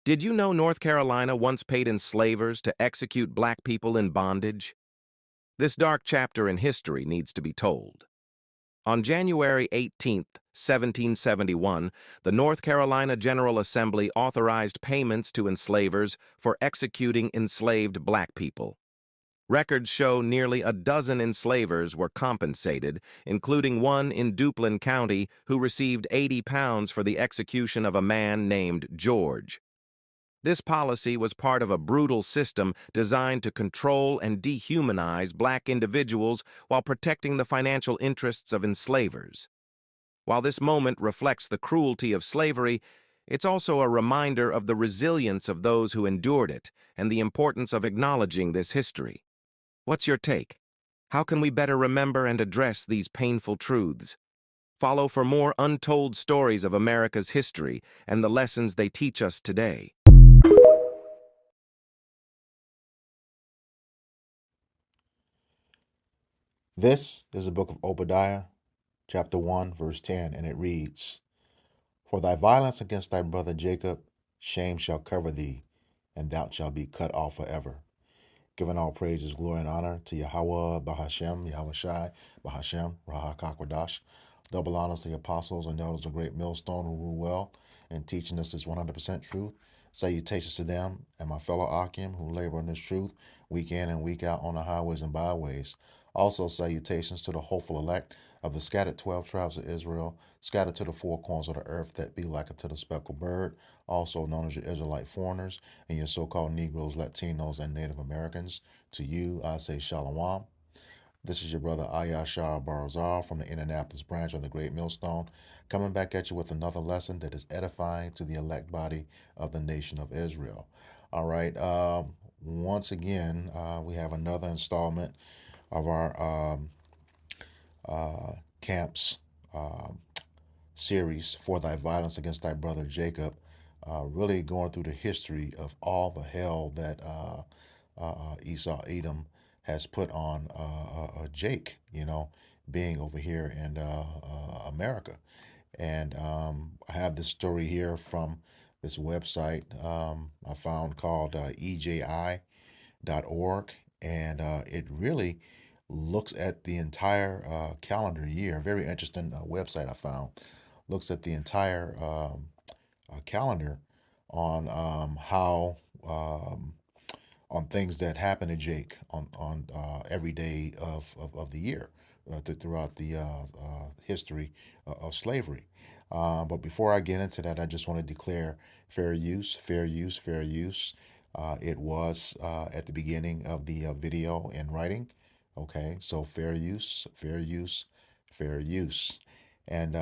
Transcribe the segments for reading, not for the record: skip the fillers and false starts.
Did you know North Carolina once paid enslavers to execute black people in bondage? This dark chapter in history needs to be told. On January 18, 1771, the North Carolina General Assembly authorized payments to enslavers for executing enslaved black people. Records show nearly a dozen enslavers were compensated, including one in Duplin County who received £80 for the execution of a man named George. This policy was part of a brutal system designed to control and dehumanize black individuals while protecting the financial interests of enslavers. While this moment reflects the cruelty of slavery, it's also a reminder of the resilience of those who endured it and the importance of acknowledging this history. What's your take? How can we better remember and address these painful truths? Follow for more untold stories of America's history and the lessons they teach us today. This is the book of Obadiah, chapter 1, verse 10, and it reads, For thy violence against thy brother Jacob, shame shall cover thee, and thou shalt be cut off forever. Giving all praises, glory, and honor to Yahweh, Bahashem, Yahweh Shai, Bahashem, Rahakakwadash. Double honors to the apostles and elders of Great Millstone who rule well and teaching us this 100% truth. Salutations to them and my fellow Akim who labor in this truth week in and week out on the highways and byways. Also salutations to the hopeful elect of the scattered 12 tribes of Israel, scattered to the four corners of the earth that be like unto the speckled bird, also known as your Israelite foreigners and your so-called Negroes, Latinos, and Native Americans. To you, I say Shalom. This is your brother Ayashar Barzal from the Indianapolis branch of the Great Millstone, coming back at you with another lesson that is edifying to the elect body of the nation of Israel. All right. Once again, we have another installment of our camps series, For Thy Violence Against Thy Brother Jacob, really going through the history of all the hell that Esau Edom has put on Jake, being over here in America. And I have this story here from this website I found called EJI.org, and it really looks at the entire calendar year. Very interesting website I found. Looks at the entire calendar on how on things that happen to Jake on every day of the year throughout the history of slavery. But before I get into that, I just want to declare fair use, fair use, fair use. It was at the beginning of the video in writing. Okay, so fair use, fair use, fair use. And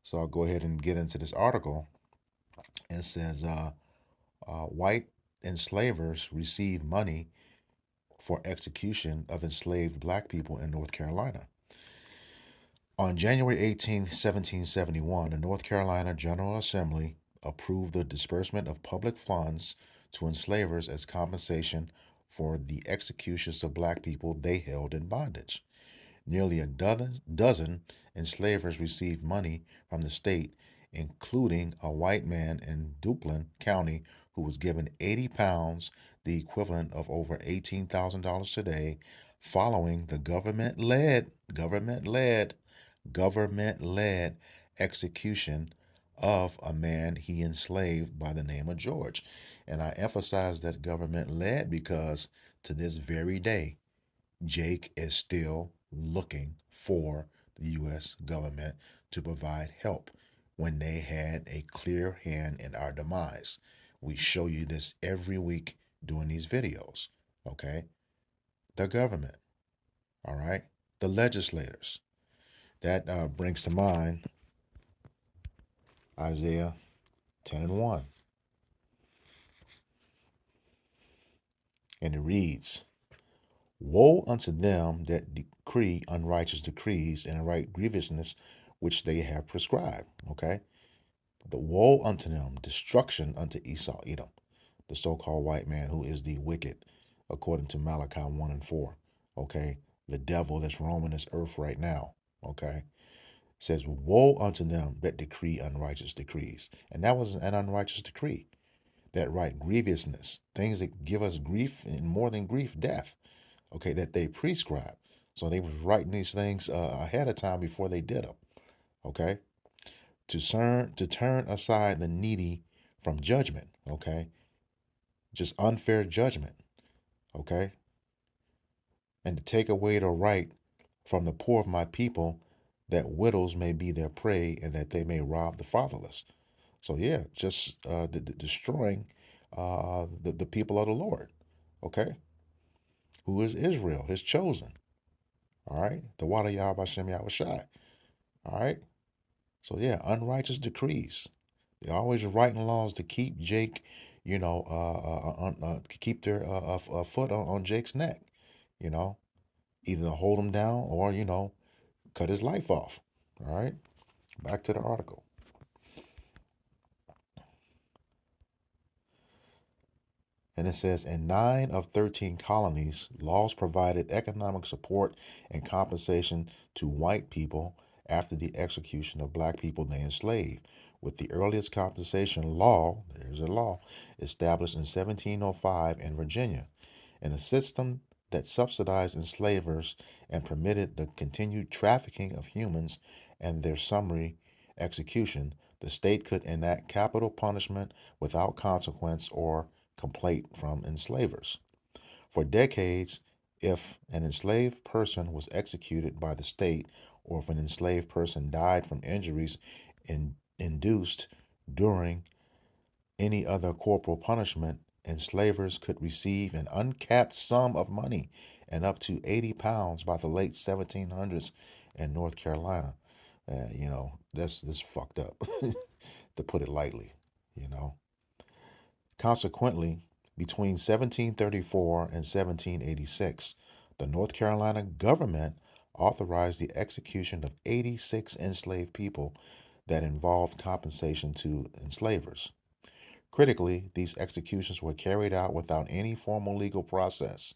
so I'll go ahead and get into this article. It says, white enslavers received money for execution of enslaved black people in North Carolina. On January 18, 1771, the North Carolina General Assembly approved the disbursement of public funds to enslavers as compensation for the executions of black people they held in bondage. Nearly a dozen enslavers received money from the state, including a white man in Duplin County who was given £80, the equivalent of over $18,000 today, following the government-led execution of a man he enslaved by the name of George. And I emphasize that government-led because to this very day, Jake is still looking for the U.S. government to provide help when they had a clear hand in our demise. We show you this every week doing these videos, okay? The government, all right? The legislators. That brings to mind Isaiah 10 and 1. And it reads, Woe unto them that decree unrighteous decrees and write grievousness which they have prescribed. Okay? The woe unto them, destruction unto Esau Edom, the so-called white man who is the wicked, according to Malachi 1 and 4. Okay? The devil that's roaming this earth right now. Okay? It says, woe unto them that decree unrighteous decrees. And that was an unrighteous decree. that write grievousness, things that give us grief and more than grief, death, okay, that they prescribe. So they was writing these things ahead of time before they did them, okay, to turn aside the needy from judgment, okay, just unfair judgment, okay, and to take away the right from the poor of my people, that widows may be their prey and that they may rob the fatherless. So yeah, just destroying the people of the Lord, okay, who is Israel, his chosen. All right, the water Yahweh Shem Yahweh Shai. All right, so yeah, unrighteous decrees. They're always writing laws to keep Jake, keep their foot on Jake's neck, you know, either to hold him down or cut his life off. All right, back to the article. And it says in 9 of 13 colonies, laws provided economic support and compensation to white people after the execution of black people they enslaved, with the earliest compensation law, there's a law, established in 1705 in Virginia, in a system that subsidized enslavers and permitted the continued trafficking of humans and their summary execution. The state could enact capital punishment without consequence or complaint from enslavers. For decades, if an enslaved person was executed by the state, or if an enslaved person died from injuries induced during any other corporal punishment, enslavers could receive an uncapped sum of money and up to 80 pounds by the late 1700s in North Carolina. That's fucked up, to put it lightly, you know. Consequently, between 1734 and 1786, the North Carolina government authorized the execution of 86 enslaved people that involved compensation to enslavers. Critically, these executions were carried out without any formal legal process.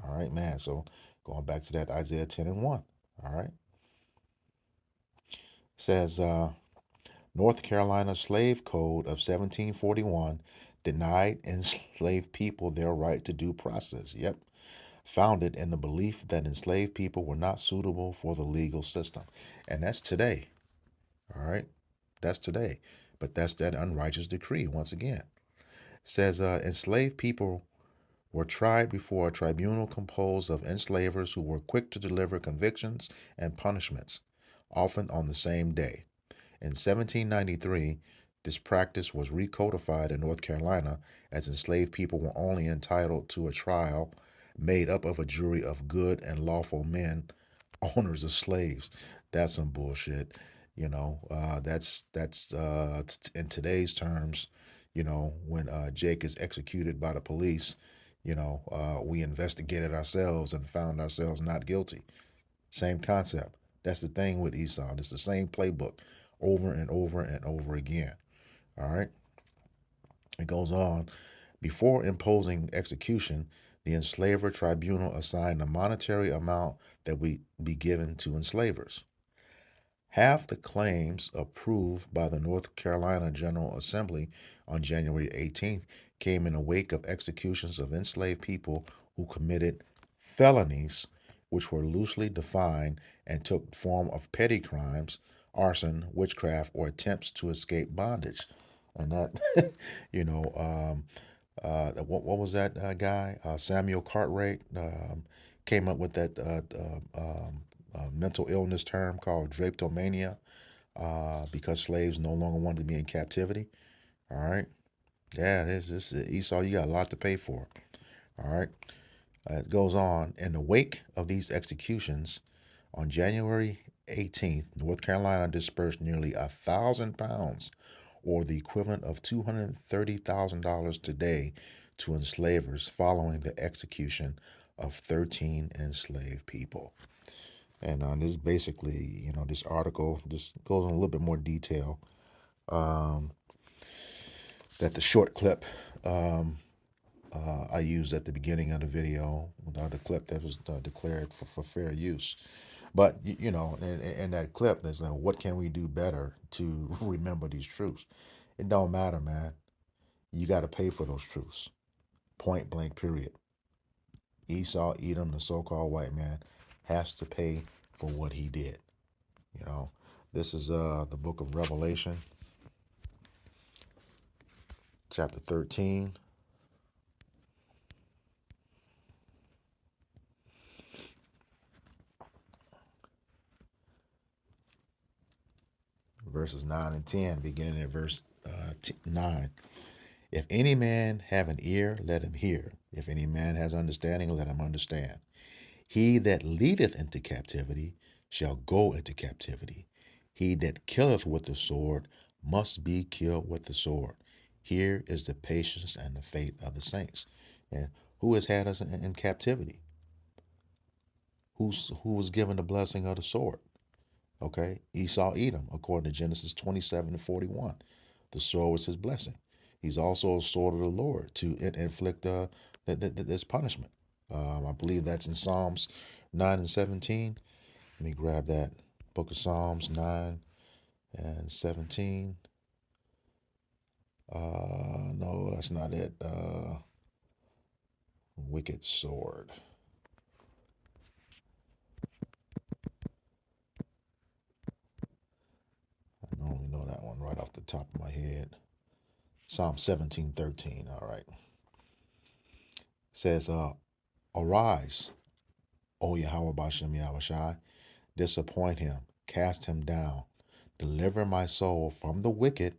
All right, man. So going back to that Isaiah 10 and 1. All right. Says North Carolina Slave Code of 1741 denied enslaved people their right to due process. Yep. Founded in the belief that enslaved people were not suitable for the legal system. And that's today. All right. That's today. But that's that unrighteous decree once again. Says enslaved people were tried before a tribunal composed of enslavers who were quick to deliver convictions and punishments, often on the same day. In 1793, this practice was recodified in North Carolina, as enslaved people were only entitled to a trial made up of a jury of good and lawful men, owners of slaves. That's some bullshit. That's in today's terms. When Jake is executed by the police, we investigated ourselves and found ourselves not guilty. Same concept. That's the thing with Esau. It's the same playbook over and over and over again. All right. It goes on. Before imposing execution, the enslaver tribunal assigned a monetary amount that would be given to enslavers. Half the claims approved by the North Carolina General Assembly on January 18th came in the wake of executions of enslaved people who committed felonies, which were loosely defined and took the form of petty crimes, arson, witchcraft, or attempts to escape bondage. And that, you know, what was that guy? Samuel Cartwright came up with that mental illness term called drapetomania, because slaves no longer wanted to be in captivity. All right. Yeah, this Esau, you got a lot to pay for. All right. It goes on. In the wake of these executions, on January 18th, North Carolina dispersed nearly £1,000, or the equivalent of $230,000 today, to enslavers following the execution of 13 enslaved people. And this basically, this article just goes in a little bit more detail. Um, that the short clip I used at the beginning of the video, the clip that was declared for fair use. But, in that clip, there's like, what can we do better to remember these truths? It don't matter, man. You got to pay for those truths. Point blank, period. Esau, Edom, the so-called white man, has to pay for what he did. You know, this is the book of Revelation, chapter 13. Verses 9 and 10, beginning at verse 9. If any man have an ear, let him hear. If any man has understanding, let him understand. He that leadeth into captivity shall go into captivity. He that killeth with the sword must be killed with the sword. Here is the patience and the faith of the saints. And who has had us in captivity? Who was given the blessing of the sword? Okay, Esau, Edom, according to Genesis 27:41. The sword was his blessing. He's also a sword of the Lord to inflict this punishment. I believe that's in Psalms 9 and 17. Let me grab that. Book of Psalms 9 and 17. No, that's not it. Wicked sword. I normally know that one right off the top of my head. Psalm 17:13. All right. It says, arise, O Yahweh Bashem Yahushai, disappoint him, cast him down, deliver my soul from the wicked,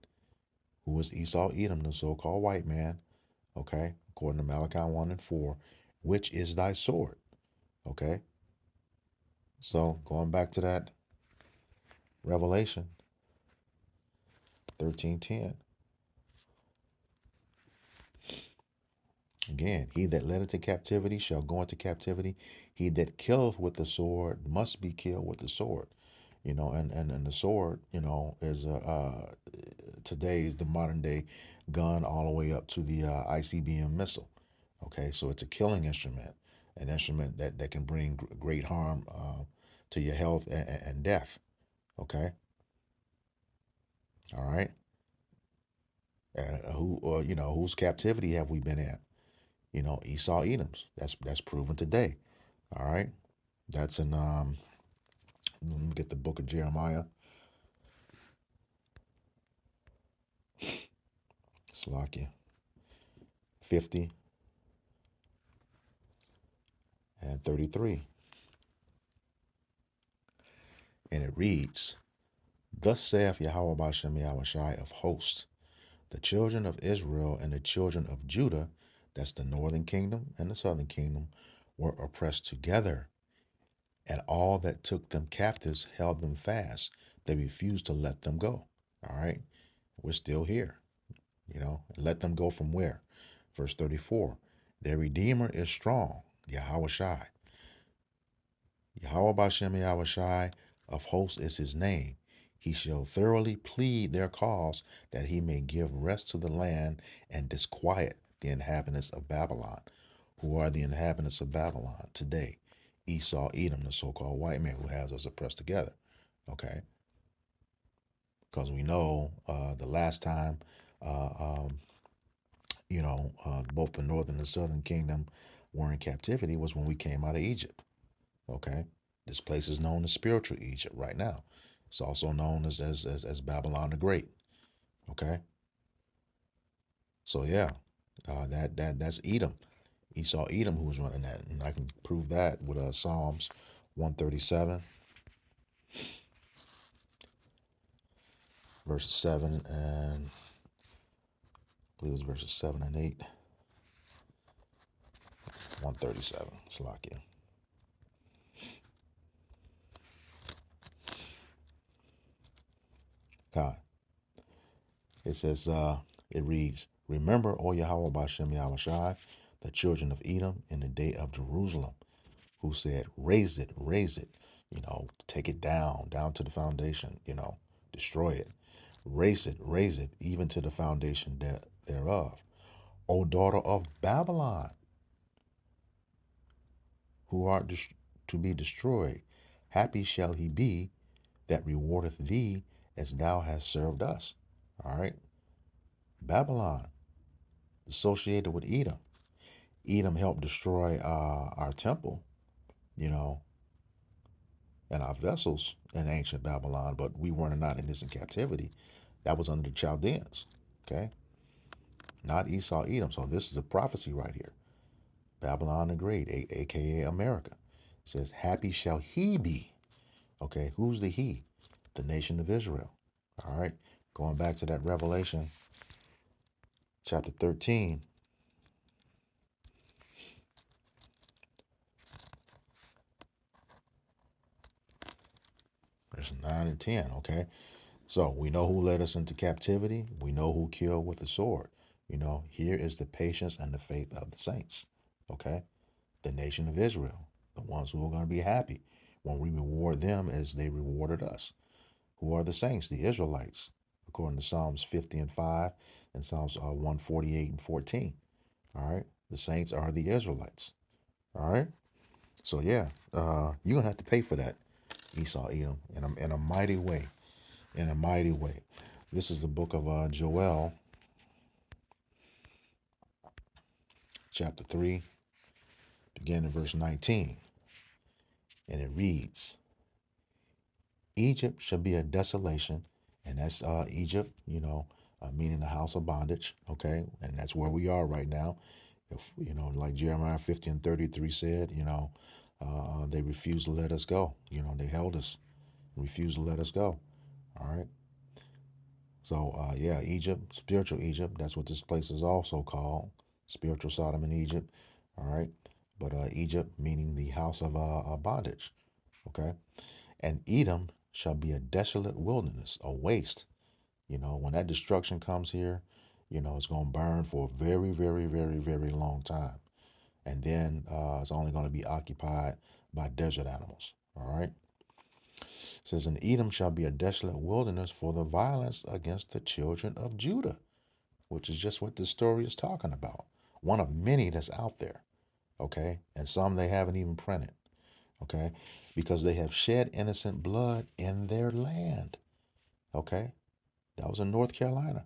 who is Esau Edom, the so-called white man, okay, according to Malachi 1 and 4, which is thy sword, okay? So going back to that Revelation 13:10. Again, he that led into captivity shall go into captivity. He that killeth with the sword must be killed with the sword. You know, and the sword, you know, is today's the modern day gun all the way up to the ICBM missile. Okay, so it's a killing instrument, an instrument that can bring great harm to your health and death. Okay, all right. Whose captivity have we been in? You know, Esau Edom's. That's proven today. All right, that's in let me get the book of Jeremiah. Slakia 50 and 33, and it reads, "Thus saith Yahweh Bashem Yahushai of hosts, the children of Israel and the children of Judah," that's the northern kingdom and the southern kingdom, "were oppressed together, and all that took them captives held them fast. They refused to let them go." All right, we're still here. You know, let them go from where? Verse 34, "Their Redeemer is strong, Yahweh Shai. Yahweh Bashem Yahushai of hosts is his name. He shall thoroughly plead their cause, that he may give rest to the land and disquiet the inhabitants of Babylon." Who are the inhabitants of Babylon today? Esau, Edom, the so-called white man who has us oppressed together. Okay, because we know the last time, uh, um, both the northern and southern kingdom were in captivity was when we came out of Egypt. Okay, this place is known as spiritual Egypt right now. It's also known as Babylon the Great. Okay, so yeah, that's Edom, Esau Edom, who was running that, and I can prove that with Psalms 137, verses 7 and I believe it's verses 7 and 8. 137. Slakia. God. It says, it reads, "Remember, O Yahweh Bashem Yahushai, the children of Edom in the day of Jerusalem, who said, raise it, take it down to the foundation, destroy it. Raise it, even to the foundation thereof. O daughter of Babylon, who art to be destroyed, happy shall he be that rewardeth thee as thou hast served us." All right, Babylon. associated with Edom. Edom helped destroy our temple, you know, and our vessels in ancient Babylon, but we were not in this in captivity. That was under the Chaldeans, okay? Not Esau, Edom. So this is a prophecy right here. Babylon the Great, aka America, says, happy shall he be. Okay, who's the he? The nation of Israel. All right, going back to that Revelation chapter 13, verse 9 and 10. Okay, so we know who led us into captivity. We know who killed with the sword. You know, here is the patience and the faith of the saints. Okay, the nation of Israel, the ones who are going to be happy when we reward them as they rewarded us. Who are the saints? The Israelites, according to Psalms 50 and 5 and Psalms 148 and 14. All right, the saints are the Israelites. All right, so yeah, you're gonna have to pay for that, Esau, Edom, in a mighty way, in a mighty way. This is the book of Joel, chapter 3, beginning in verse 19, and it reads, Egypt shall be a desolation, and that's Egypt, meaning the house of bondage, okay? And that's where we are right now. If, like Jeremiah 50 and 33 said, they refused to let us go. They held us, refused to let us go, all right? So, yeah, Egypt, spiritual Egypt, that's what this place is also called, spiritual Sodom and Egypt, all right? But Egypt meaning the house of bondage, okay? And Edom shall be a desolate wilderness, a waste. When that destruction comes here, it's going to burn for a very, very, very, very long time. And then it's only going to be occupied by desert animals. All right. It says, and Edom shall be a desolate wilderness for the violence against the children of Judah, which is just what this story is talking about. One of many that's out there. Okay. And some they haven't even printed. Okay. Because they have shed innocent blood in their land. Okay. That was in North Carolina,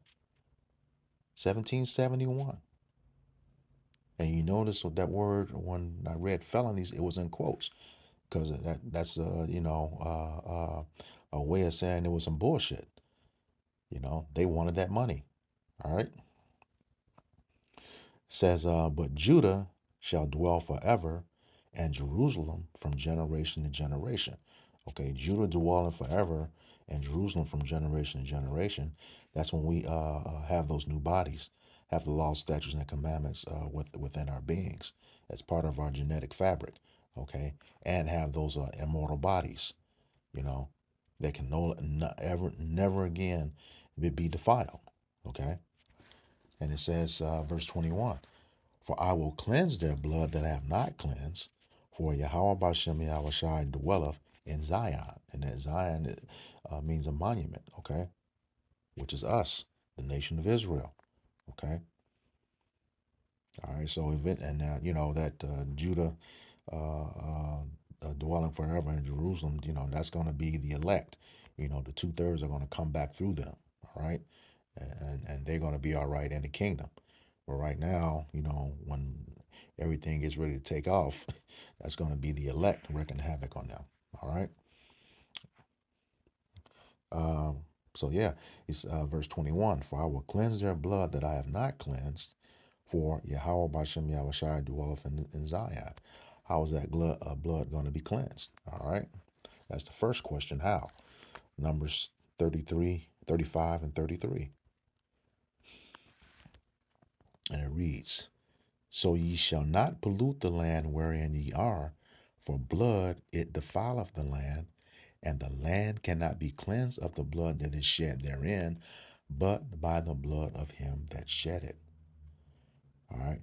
1771. And you notice with that word, when I read felonies, it was in quotes because that's a way of saying it was some bullshit. They wanted that money. All right. Says, but Judah shall dwell forever, and Jerusalem from generation to generation. Okay, Judah dwelling forever, and Jerusalem from generation to generation. That's when we have those new bodies, have the laws, statutes, and commandments within our beings as part of our genetic fabric. Okay, and have those immortal bodies. They can never again be defiled. Okay, and it says, verse 21. For I will cleanse their blood that I have not cleansed. For Yahweh Bashem Yahweh Shai dwelleth in Zion. And that Zion means a monument, okay? Which is us, the nation of Israel, okay? All right, so and now, that Judah dwelling forever in Jerusalem, that's going to be the elect. The 2/3 are going to come back through them, all right? And they're going to be all right in the kingdom. But right now, when everything gets ready to take off, that's going to be the elect wreaking havoc on them. All right. So yeah, it's verse 21. For I will cleanse their blood that I have not cleansed. For Yahweh Bashem Yahweh Shai dwelleth in Zion. How is that blood going to be cleansed? All right. That's the first question. How? Numbers 33, 35, and 33. And it reads, so ye shall not pollute the land wherein ye are, for blood it defileth the land, and the land cannot be cleansed of the blood that is shed therein, but by the blood of him that shed it. All right.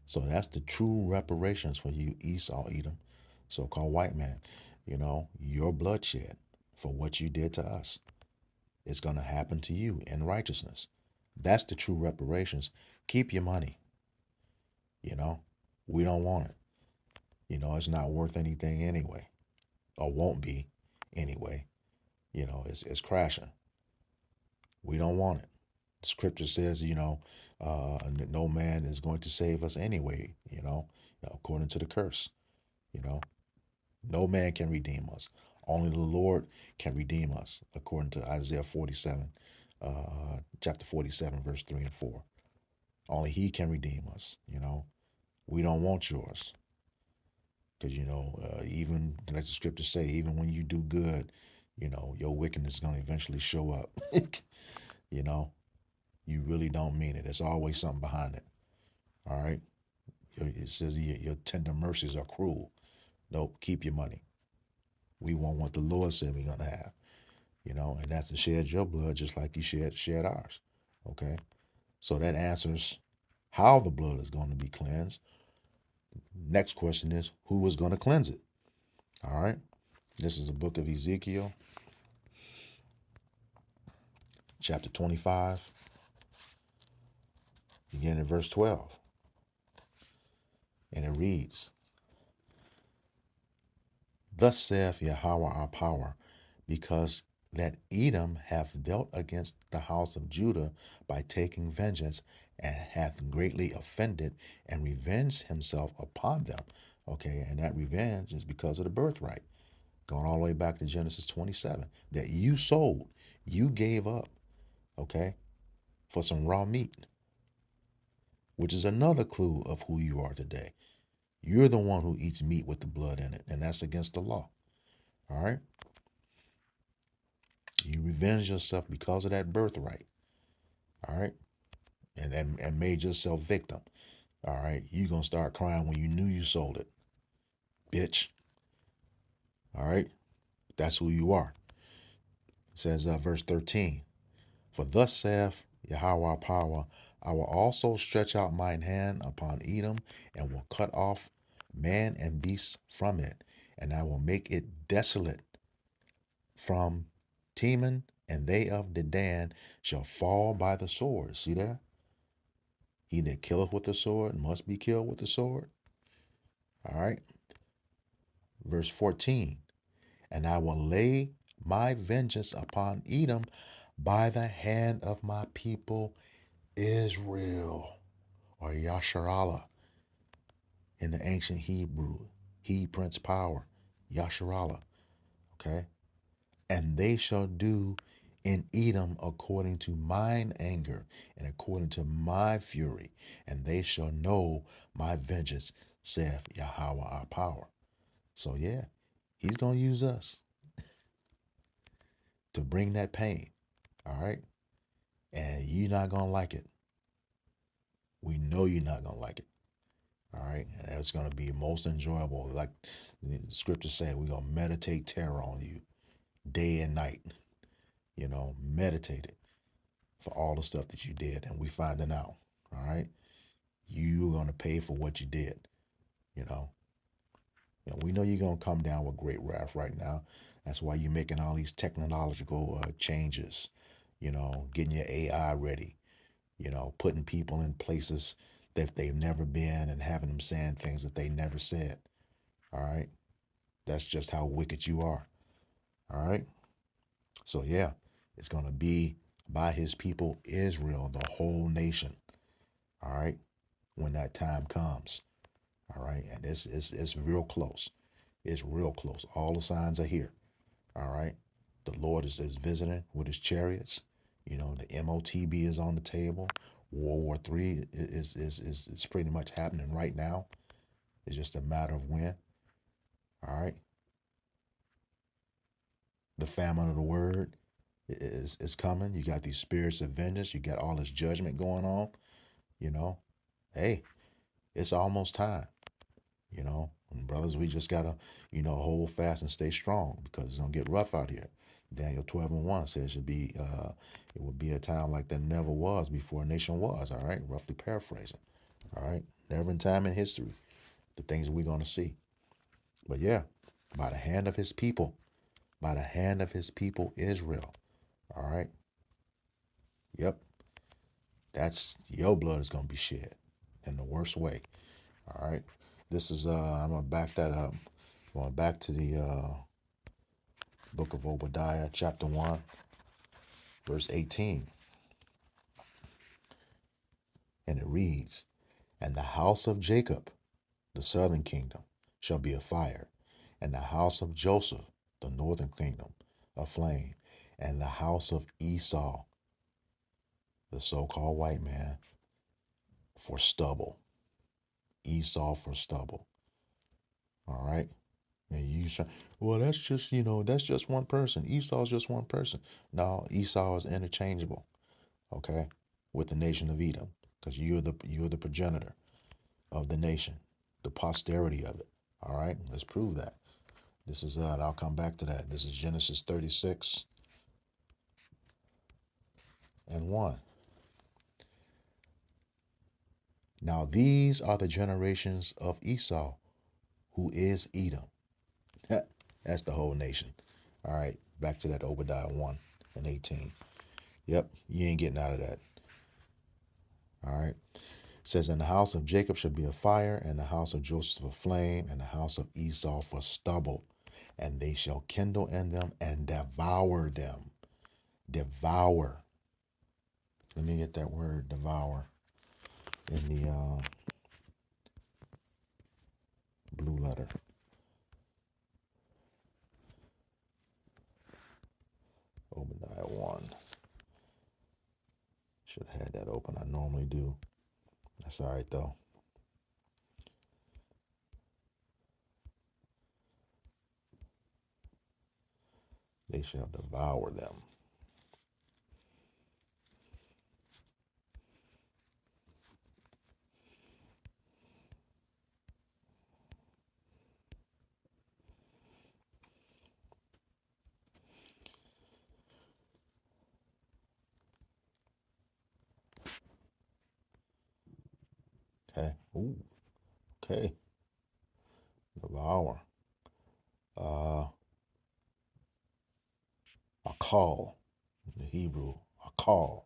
So that's the true reparations for you, Esau, Edom, so-called white man. Your bloodshed for what you did to us. It's going to happen to you in righteousness. That's the true reparations. Keep your money. We don't want it. It's not worth anything anyway, or won't be anyway. It's crashing. We don't want it. Scripture says, no man is going to save us anyway, according to the curse, you know. No man can redeem us. Only the Lord can redeem us, according to Isaiah 47, chapter 47, verse 3 and 4. Only He can redeem us, We don't want yours. Because, even like the scriptures say, even when you do good, your wickedness is going to eventually show up. you know, you really don't mean it. There's always something behind it. All right. It says your tender mercies are cruel. Nope, keep your money. We want what the Lord said we're going to have, and that's to shed your blood just like you shed ours. Okay. So that answers how the blood is going to be cleansed. Next question is who is going to cleanse it? All right. This is the book of Ezekiel, chapter 25, beginning at verse 12. And it reads, Thus saith Yahweh our power, because that Edom hath dealt against the house of Judah by taking vengeance, and hath greatly offended, and revenged himself upon them. Okay, and that revenge is because of the birthright. Going all the way back to Genesis 27, that you sold, you gave up, okay, for some raw meat, which is another clue of who you are today. You're the one who eats meat with the blood in it, and that's against the law. All right? You revenge yourself because of that birthright. All right? And made yourself victim. All right? You're going to start crying when you knew you sold it. Bitch. All right? That's who you are. It says, verse 13, For thus saith Yahweh power, I will also stretch out mine hand upon Edom, and will cut off man and beast from it, and I will make it desolate from Teman, and they of Dedan shall fall by the sword. See that? He that killeth with the sword must be killed with the sword. All right. Verse 14, And I will lay my vengeance upon Edom by the hand of my people Israel, or Yasharallah in the ancient Hebrew. He, Prince Power, Yasharallah. Okay. And they shall do in Edom according to mine anger and according to my fury, and they shall know my vengeance, saith Yahweh our power. So yeah, he's gonna use us to bring that pain. All right. And you're not gonna like it. We know you're not gonna like it. All right. And it's gonna be most enjoyable. Like the scriptures say, we're gonna meditate terror on you day and night. Meditate it for all the stuff that you did, and we finding out. All right, you're gonna pay for what you did. You know, we know you're gonna come down with great wrath right now. That's why you're making all these technological changes. Getting your AI ready. Putting people in places that they've never been and having them saying things that they never said. All right, that's just how wicked you are. All right, so yeah, it's gonna be by His people Israel, the whole nation. All right, when that time comes. All right, and it's real close. It's real close. All the signs are here. All right, the Lord is visiting with His chariots. The MOTB is on the table. World War III is pretty much happening right now. It's just a matter of when. All right, the famine of the word is coming. You got these spirits of vengeance. You got all this judgment going on. Hey, it's almost time. And brothers, we just gotta, hold fast and stay strong because it's gonna get rough out here. Daniel 12:1 says it would be a time like there never was before a nation was. All right, roughly paraphrasing. All right, never in time in history, the things we're gonna see. But yeah, by the hand of His people, by the hand of His people Israel. All right, yep, that's your blood is gonna be shed in the worst way. All right, this is I'm gonna back that up. Going back to the book of Obadiah, chapter 1, verse 18. And it reads, "And the house of Jacob, the southern kingdom, shall be a fire, and the house of Joseph, the northern kingdom, a flame, and the house of Esau, the so-called white man, for stubble." Esau for stubble. All right. And you say, well, that's just, that's just one person. Esau's just one person. No, Esau is interchangeable, okay, with the nation of Edom, because you're the progenitor of the nation, the posterity of it. All right, let's prove that. This is I'll come back to that. This is Genesis 36 and 1. Now these are the generations of Esau, who is Edom. That's the whole nation. All right, back to that Obadiah 1 and 18. Yep, you ain't getting out of that. All right. It says, "And the house of Jacob shall be a fire, and the house of Joseph a flame, and the house of Esau for stubble. And they shall kindle in them and devour them." Devour. Let me get that word, devour, in the blue letter. Obadiah 1. Should have had that open. I normally do. That's all right, though. They shall devour them. Okay. Ooh. Okay. Devour. A call. In the Hebrew, a call.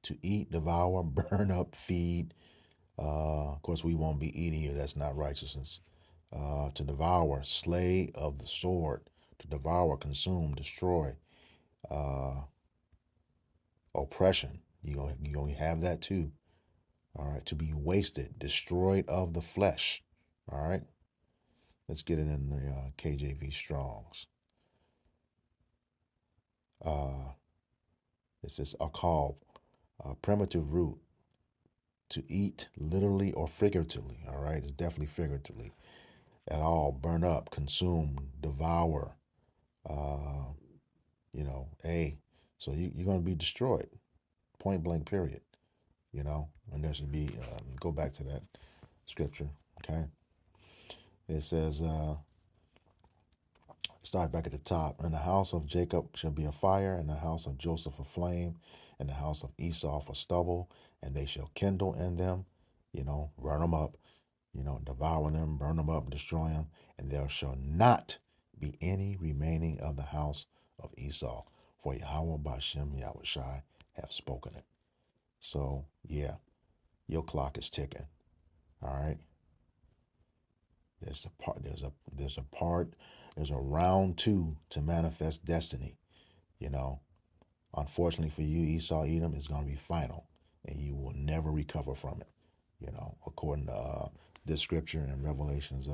To eat, devour, burn up, feed. Of course, we won't be eating you. That's not righteousness. To devour, slay of the sword. To devour, consume, destroy. Oppression. You're going to have that too. All right. To be wasted, destroyed of the flesh. All right. Let's get it in the KJV Strongs. It says a call, primitive root, to eat literally or figuratively. All right. It's definitely figuratively. At all, burn up, consume, devour. Hey, so you're going to be destroyed, point blank, period. And there should be, go back to that scripture, okay? It says, start back at the top. "And the house of Jacob shall be a fire, and the house of Joseph a flame, and the house of Esau for stubble, and they shall kindle in them," burn them up, devour them, burn them up, destroy them, "and there shall not be any remaining of the house of Esau, for Yahweh Bashem Yahweh Shai have spoken it." So, yeah, your clock is ticking. All right. There's a round two to manifest destiny. You know, Unfortunately for you, Esau Edom is going to be final, and you will never recover from it. According to this scripture in Revelations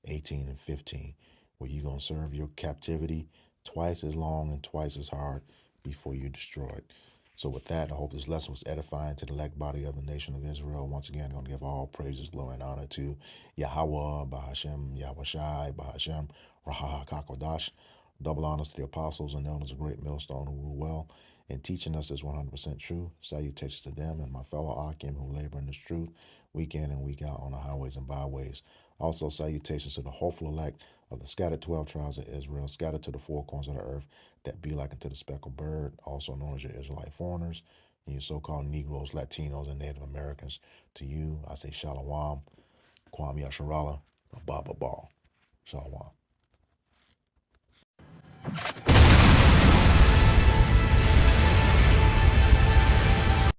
18 and 15, where you're going to serve your captivity twice as long and twice as hard before you're destroyed. So with that, I hope this lesson was edifying to the elect body of the nation of Israel. Once again, I'm going to give all praises, glory, and honor to Yahweh, Bahashem, Yahweh Shai, Bahashem, Raha HaKakodash. Double honors to the apostles and elders of Great Millstone who rule well in teaching us is 100% true. Salutations to them and my fellow Akim who labor in this truth week in and week out on the highways and byways. Also, salutations to the hopeful elect of the scattered 12 tribes of Israel, scattered to the four corners of the earth, that be like unto the speckled bird, also known as your Israelite foreigners, and your so-called Negroes, Latinos, and Native Americans. To you, I say Shalom, Kwam Yasharala, Ababa Ball. Shalom.